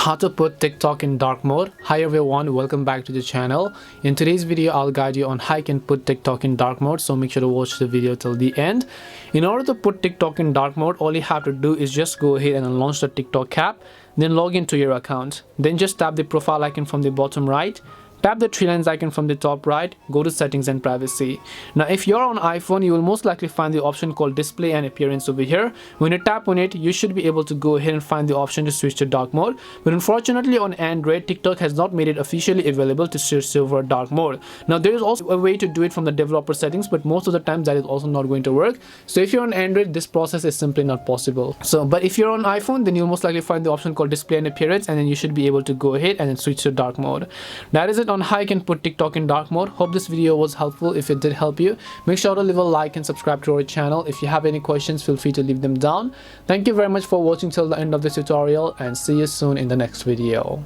How to put TikTok in dark mode. Hi everyone, welcome back to the channel. In today's video I'll guide you on how you can put TikTok in dark mode, so make sure to watch the video till the end. In order to put TikTok in dark mode, all you have to do is just go ahead and launch the TikTok app, then log into your account, then just tap the profile icon from the bottom right. Tap the three lines icon from the top right, go to settings and privacy. Now if you're on iPhone, you will most likely find the option called display and appearance over here. When you tap on it, you should be able to go ahead and find the option to switch to dark mode. But unfortunately on Android, TikTok has not made it officially available to switch over dark mode. Now there is also a way to do it from the developer settings, but most of the times that is also not going to work. So if you're on Android, this process is simply not possible. But if you're on iPhone, then you'll most likely find the option called display and appearance, and then you should be able to go ahead and then switch to dark mode. That is it on how you can put TikTok in dark mode. Hope this video was helpful. If it did help you, make sure to leave a like and subscribe to our channel. If you have any questions, feel free to leave them down. Thank you very much for watching till the end of this tutorial, and see you soon in the next video.